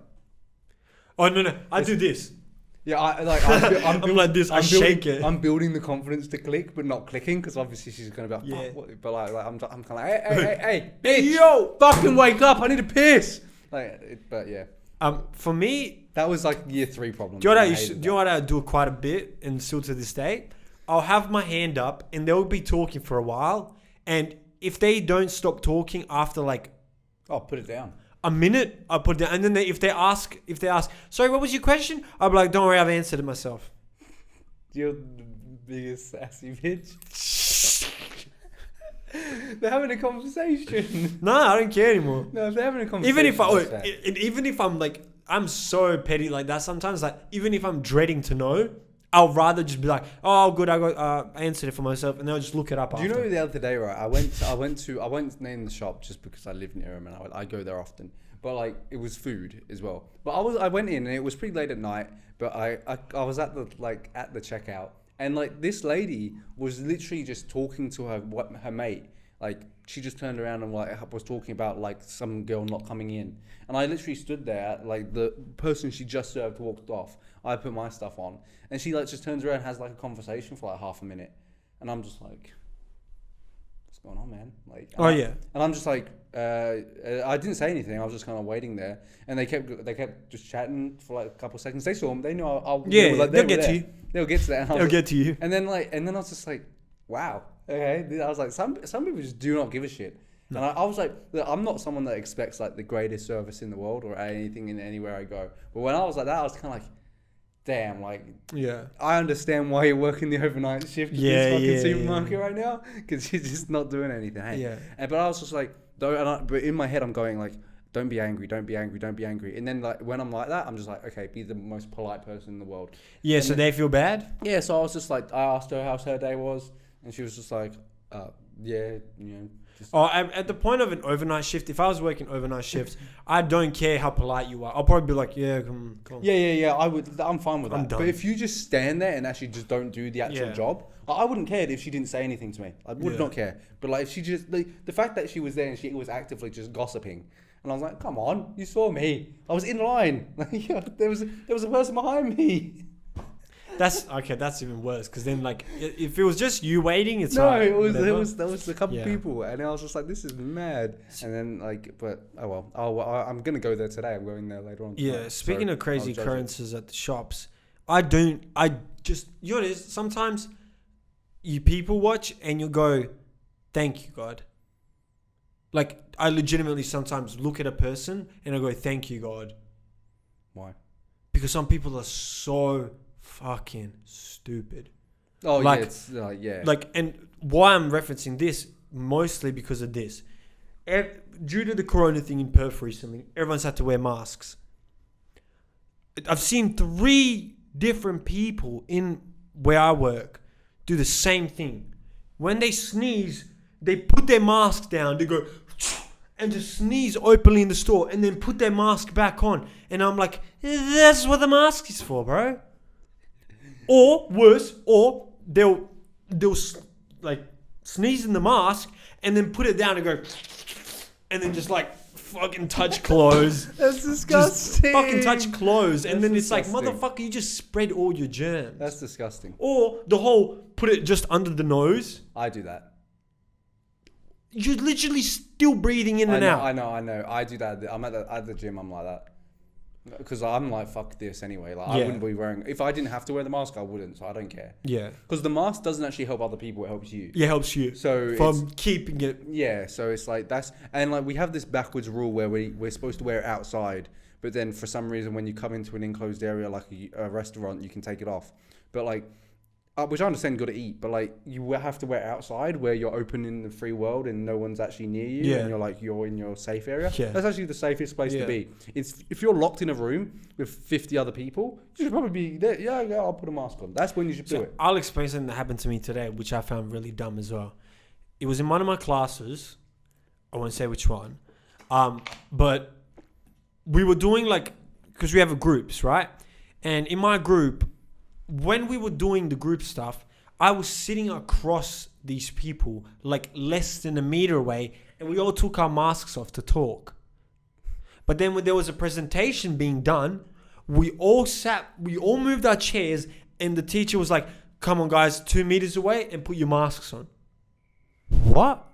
oh no, I do this. Yeah, I'm like this. I shake it. I'm building the confidence to click, but not clicking, because obviously she's gonna be like, yeah. What? But like I'm kind of like, hey, bitch, yo, fucking wake up! I need to piss. But yeah. For me, that was like year 3 problem. Do you know what I do quite a bit, and still to this day? I'll have my hand up, and they'll be talking for a while, and if they don't stop talking after like, put it down. A minute, I put it down, and then if they ask, sorry, what was your question? I'll be like, don't worry, I've answered it myself. You're the biggest sassy bitch. They're having a conversation. No, I don't care anymore. No, they're having a conversation. Even if I'm like, I'm so petty like that sometimes. Like, even if I'm dreading to know, I'll rather just be like, oh, good, I answered it for myself, and then I'll just look it up. Do you know the other day, right? I went in the shop just because I live near them, and I go there often. But like, it was food as well. But I went in, and it was pretty late at night. But I was at the checkout, and like this lady was literally just talking to her mate. Like, she just turned around and like was talking about like some girl not coming in, and I literally stood there, like the person she just served walked off. I put my stuff on, and she like just turns around and has like a conversation for like half a minute, and I'm just like, what's going on, man? Like, and I'm just like, I didn't say anything. I was just kind of waiting there, and they kept just chatting for like a couple of seconds. They saw them. They knew I'll they'll get to you. They'll get to that. They'll get to you. And then I was just like, wow. Okay, I was like, some people just do not give a shit. No. And I was like, I'm not someone that expects like the greatest service in the world or anything in anywhere I go. But when I was like that, I was kind of like, damn, like, I understand why you're working the overnight shift at this fucking supermarket right now, because you're just not doing anything. Hey? Yeah. But I was just like, but in my head, I'm going like, don't be angry, don't be angry, don't be angry. And then like when I'm like that, I'm just like, okay, be the most polite person in the world. Yeah. And so they feel bad. Yeah. So I was just like, I asked her how her day was. And she was just like, at the point of an overnight shift, if I was working overnight shifts, I don't care how polite you are. I'll probably be like, yeah, come. Yeah. I'm fine with that. Done. But if you just stand there and actually just don't do the actual job, I wouldn't care if she didn't say anything to me. I would not care. But like, if she just, the fact that she was there and she was actively just gossiping, and I was like, come on, you saw me. I was in line. Like, there was a person behind me. That's okay. That's even worse, because then like if it was just you waiting, it's there was a couple people, and I was just like, this is mad. And then like, but I'm gonna go there today. I'm going there later on. Yeah. Speaking of crazy occurrences at the shops, you know what it is? Sometimes you people watch and you go, thank you, God. Like, I legitimately sometimes look at a person and I go, thank you, God. Why? Because some people are so fucking stupid. Oh, like, yeah, it's yeah. Like, and why I'm referencing this, mostly because of this. Due to the corona thing in Perth recently, everyone's had to wear masks. I've seen 3 different people in where I work do the same thing. When they sneeze, they put their mask down, they go and just sneeze openly in the store and then put their mask back on. And I'm like, that's what the mask is for, bro. Or worse, or they'll like sneeze in the mask and then put it down and go, and then just like fucking touch clothes. That's disgusting. Just fucking touch clothes, and then it's disgusting. Like, motherfucker, you just spread all your germs. That's disgusting. Or the whole put it just under the nose. I do that. You're literally still breathing in and out. I know. I do that. I'm at the gym. I'm like that. Because I'm like, fuck this anyway. Like, I wouldn't be wearing... If I didn't have to wear the mask, I wouldn't. So I don't care. Yeah. Because the mask doesn't actually help other people. It helps you. Yeah, it helps you. So from keeping it... Yeah. So it's like, that's... And like, we have this backwards rule where we're supposed to wear it outside. But then for some reason, when you come into an enclosed area like a restaurant, you can take it off. But like... which I understand, got to eat, but like you have to wear it outside where you're open in the free world and no one's actually near you, and you're in your safe area. Yeah. That's actually the safest place to be. It's if you're locked in a room with 50 other people, you should probably be there. Yeah, I'll put a mask on. That's when you should do it. I'll explain something that happened to me today, which I found really dumb as well. it was in one of my classes. I won't say which one. But we were doing because we have groups, right? And in my group, when we were doing the group stuff, I was sitting across these people, less than a meter away, and we all took our masks off to talk. But then when there was a presentation being done, we all moved our chairs, and the teacher was like, come on guys, 2 meters away and put your masks on. What?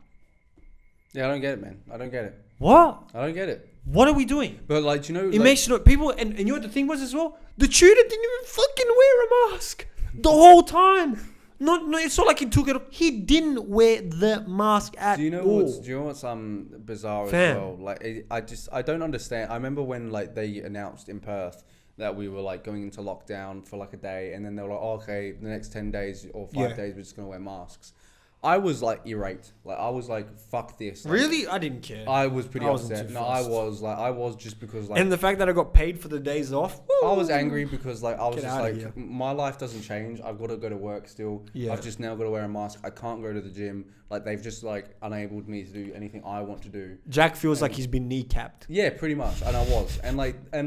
Yeah, I don't get it, man. I don't get it. What? I don't get it. What are we doing? But do you know? It makes people, and you know what the thing was as well? The tutor didn't even fucking wear a mask the whole time. No, it's not like he took it off. He didn't wear the mask at all. Do you know what's bizarre as well? I don't understand. I remember when they announced in Perth that we were going into lockdown for a day, and then they were like, oh, okay, the next 10 days or 5 days we're just gonna wear masks. I was irate. I was fuck this. Really? I didn't care. I was pretty upset. No, I was just because and the fact that I got paid for the days off. Woo! I was angry because I was just my life doesn't change. I've got to go to work still. Yeah. I've just now got to wear a mask. I can't go to the gym. They've just enabled me to do anything I want to do. Jack feels like he's been kneecapped. Yeah, pretty much. And I was. And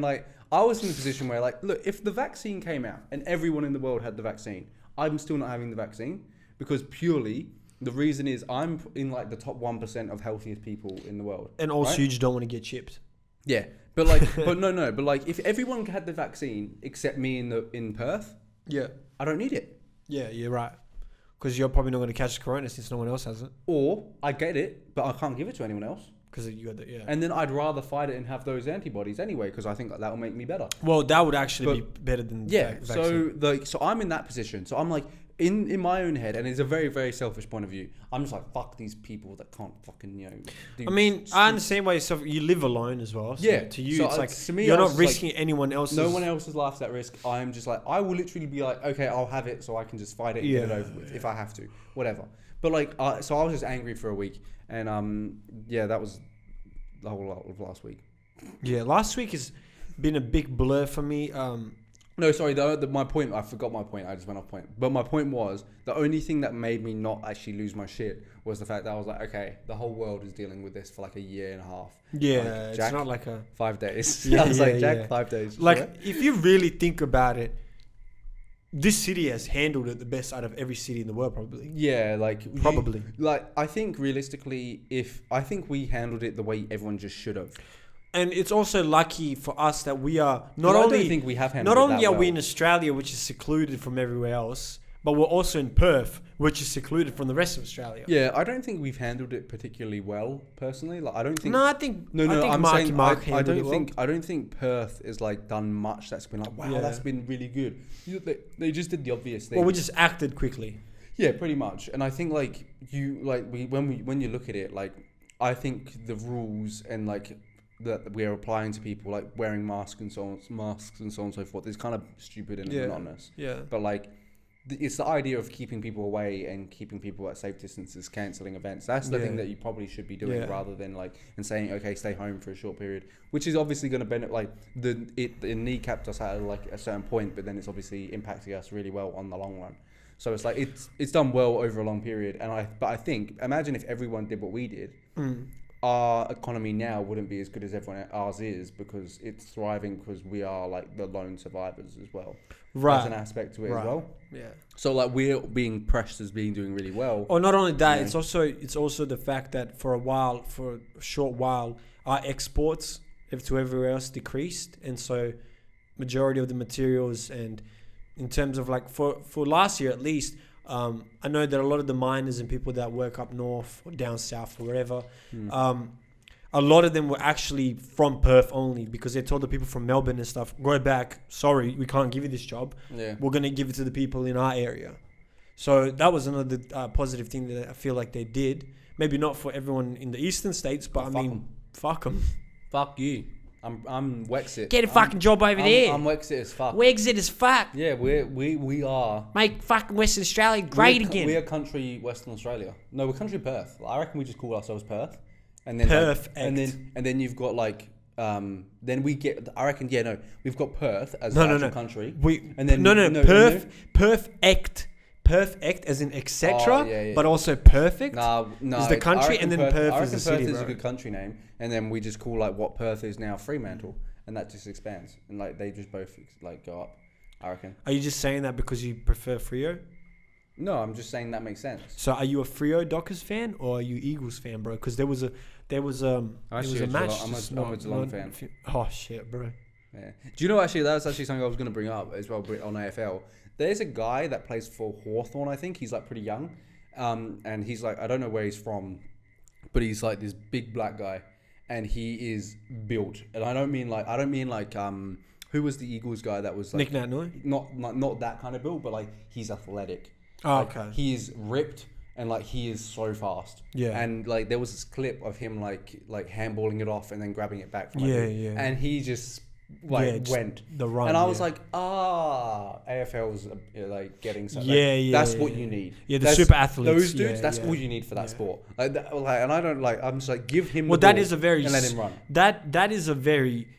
I was in a position where look, if the vaccine came out and everyone in the world had the vaccine, I'm still not having the vaccine because purely the reason is I'm in the top 1% of healthiest people in the world. And also you just don't want to get chipped. Yeah. But but if everyone had the vaccine except me in Perth, yeah, I don't need it. Yeah, you're right. Because you're probably not going to catch the corona since no one else has it. Or I get it, but I can't give it to anyone else. Because you got the, And then I'd rather fight it and have those antibodies anyway, because I think that will make me better. Well, that would actually be better than vaccine. So I'm in that position. So I'm in my own head, and it's a very, very selfish point of view. I'm just fuck these people that can't fucking do I understand why you live alone as well. So yeah. To you, so it's to me, you're not risking anyone else's. No one else's life's at risk. I'm just I will literally be okay, I'll have it, so I can just fight it and get it over with if I have to, whatever. But so I was just angry for a week, and that was the whole lot of last week. Yeah, last week has been a big blur for me. No, sorry. My point. I forgot my point. I just went off point. But my point was the only thing that made me not actually lose my shit was the fact that I was okay, the whole world is dealing with this for a year and a half. Yeah, Jack, it's not 5 days. Yeah, I was Jack, 5 days. If you really think about it, this city has handled it the best out of every city in the world, probably. Yeah, probably. I think realistically, I think we handled it the way everyone just should have. And it's also lucky for us that we are I don't think we have handled not it only that are well. we in Australia, which is secluded from everywhere else, but we're also in Perth, which is secluded from the rest of Australia. Yeah, I don't think we've handled it particularly well, personally. I don't think. No, I think. No. I'm saying I don't think Perth is done much that's been wow, that's been really good. They just did the obvious thing. Well, we just acted quickly. Yeah, pretty much. And I think when you look at it, I think the rules and that we're applying to people wearing masks and so on and so forth is kind of stupid and monotonous. Yeah. But it's the idea of keeping people away and keeping people at safe distances, cancelling events. That's the thing that you probably should be doing rather than and saying, okay, stay home for a short period, which is obviously going to benefit. It kneecapped us at a certain point, but then it's obviously impacting us really well on the long run. So it's it's done well over a long period. But I think imagine if everyone did what we did. Our economy now wouldn't be as good as ours is because it's thriving because we are the lone survivors as well. Right. There's an aspect to it as well. Yeah. So we're being pressed as being doing really well. Or not only that, it's also the fact that for a short while, our exports to everywhere else decreased, and so majority of the materials and in terms of for last year at least. I know that a lot of the miners and people that work up north or down south or wherever, a lot of them were actually from Perth only because they told the people from Melbourne and stuff, go back, sorry, we can't give you this job. Yeah. We're going to give it to the people in our area. So that was another positive thing that I feel like they did. Maybe not for everyone in the eastern states, but fuck them. Fuck you. I'm Wexit. Get a fucking job over there. I'm Wexit as fuck. Wexit as fuck. Yeah, we are. Make fucking Western Australia great again. We are country Western Australia. No, we're country Perth. I reckon we just call ourselves Perth. And then Perth. And then you've got then we get. I reckon we've got Perth as the actual country. Perth. perfect as in etc. Oh, yeah. But also perfect. No. Is the country, and then Perth is the city. Perth is a good country name, and then we just call like what Perth is now Fremantle, and that just expands, and like they just both like go up. I reckon. Are you just saying that because you prefer Freo? No, I'm just saying that makes sense. So are you a Freo Dockers fan or are you Eagles fan, bro? Because there was a match. I'm a Geelong fan. Oh shit, bro. Yeah. Do you know actually that was actually something I was going to bring up as well on AFL. There's a guy that plays for Hawthorn. I think he's like pretty young, and he's like I don't know where he's from, but he's like this big black guy, and he is built. And I don't mean like who was the Eagles guy that was like Nick Natnoy? Not that kind of build, but like he's athletic. Oh, like, okay. He is ripped and like he is so fast. Yeah. And like there was this clip of him like handballing it off and then grabbing it back from yeah. And he just went the run. And I was like, AFL's like getting something. That's what you need. Yeah, that's super athletes. Those dudes, that's all you need for that sport. And I don't like. I'm just like give him. Well, the ball that is a very and let him run. That is a very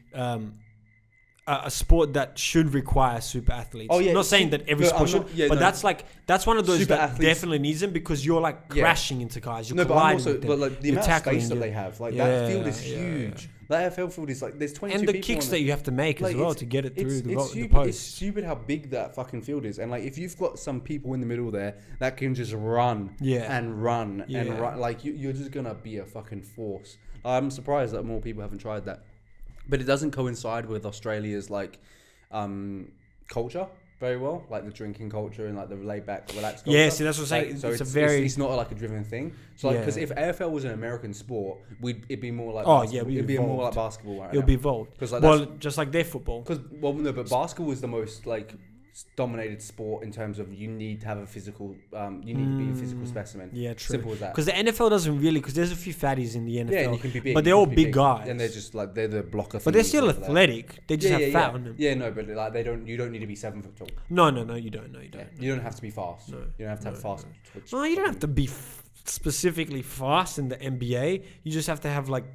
a sport that should require super athletes. Oh, yeah. I'm not saying that every sport should, but that's one of those super that athletes definitely needs them because you're like crashing into guys. You're but colliding with them. But like the amount of space that they have, like that field is huge. The AFL field is like there's 22 and the people kicks that you have to make as well to get it through the stupid, post. It's stupid how big that fucking field is, and like if you've got some people in the middle there that can just run and run, like you're just gonna be a fucking force. I'm surprised that more people haven't tried that, but it doesn't coincide with Australia's like culture very well, like the drinking culture and like the laid back, relaxed culture. Yeah, see, that's what I'm saying. Like, so it's not like a driven thing. So like, because if AFL was an American sport, it'd be more like it'd be more like basketball. Right, it'd be evolved. Because just like their football. But basketball is the most like dominated sport in terms of you need to have a physical, you need to be a physical specimen. Yeah, true. Simple as that. Because the NFL doesn't really, because there's a few fatties in the NFL. Yeah, and you can be big. But they're all big guys. And they're just like, they're the blocker. But they're still athletic. They just have fat on them. Yeah, no, but like you don't need to be 7 foot tall. No, you don't. No, you don't. You don't have to be fast. No. You don't have to have fast twitch. No, you don't have to be specifically fast in the NBA. You just have to have like...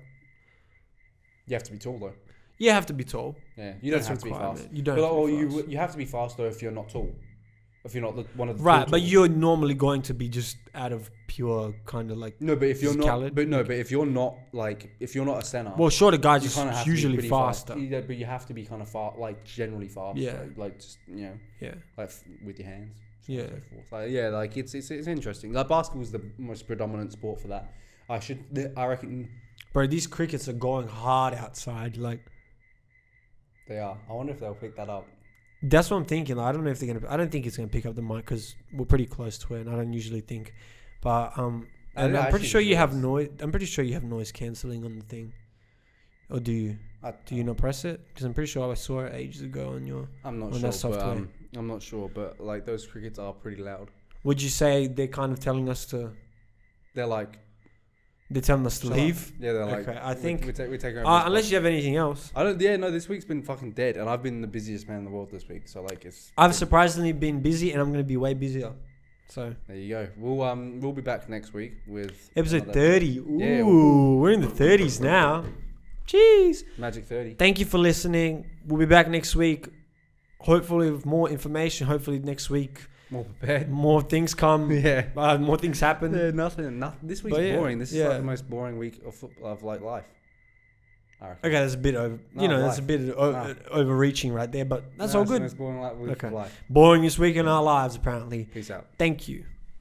You have to be tall though. You have to be tall. Yeah, you don't have to be fast. You don't. You have to be fast though if you're not tall. If you're not one of the right, but you're normally going to be just out of pure kind of like no. But if you're not, but if you're not like if you're not a center, well, shorter guys are usually faster. Yeah, but you have to be kind of fast, like generally fast. Yeah, like just like with your hands. Yeah, like it's interesting. Like basketball is the most predominant sport for that. I reckon. Bro, these crickets are going hard outside. Like they are. I wonder if they'll pick that up. That's what I'm thinking. Like, I don't know if they're gonna. I don't think it's gonna pick up the mic because we're pretty close to it, and I don't usually think. But and I'm pretty sure you have noise. I'm pretty sure you have noise cancelling on the thing. Or do you? Do you not press it? Because I'm pretty sure I saw it ages ago on your. I'm not sure. But, I'm not sure, but like those crickets are pretty loud. Would you say they're kind of telling us to? They're like. They're telling us to leave? Yeah, they're like... Okay, I think... We take over unless you have anything else. This week's been fucking dead, and I've been the busiest man in the world this week, so like it's... I've surprisingly been busy, and I'm going to be way busier. So... There you go. We'll be back next week with... Episode 30. Ooh, we're in the 30s now. Jeez. Magic 30. Thank you for listening. We'll be back next week, hopefully with more information. Hopefully next week... More prepared. More things come. Yeah. More things happen. Yeah, nothing. This week's boring. This is like the most boring week of like life. Okay, that's a bit over. That's a bit overreaching right there, but that's all good. It's the most boring week of life. Boring this week in our lives, apparently. Peace out. Thank you.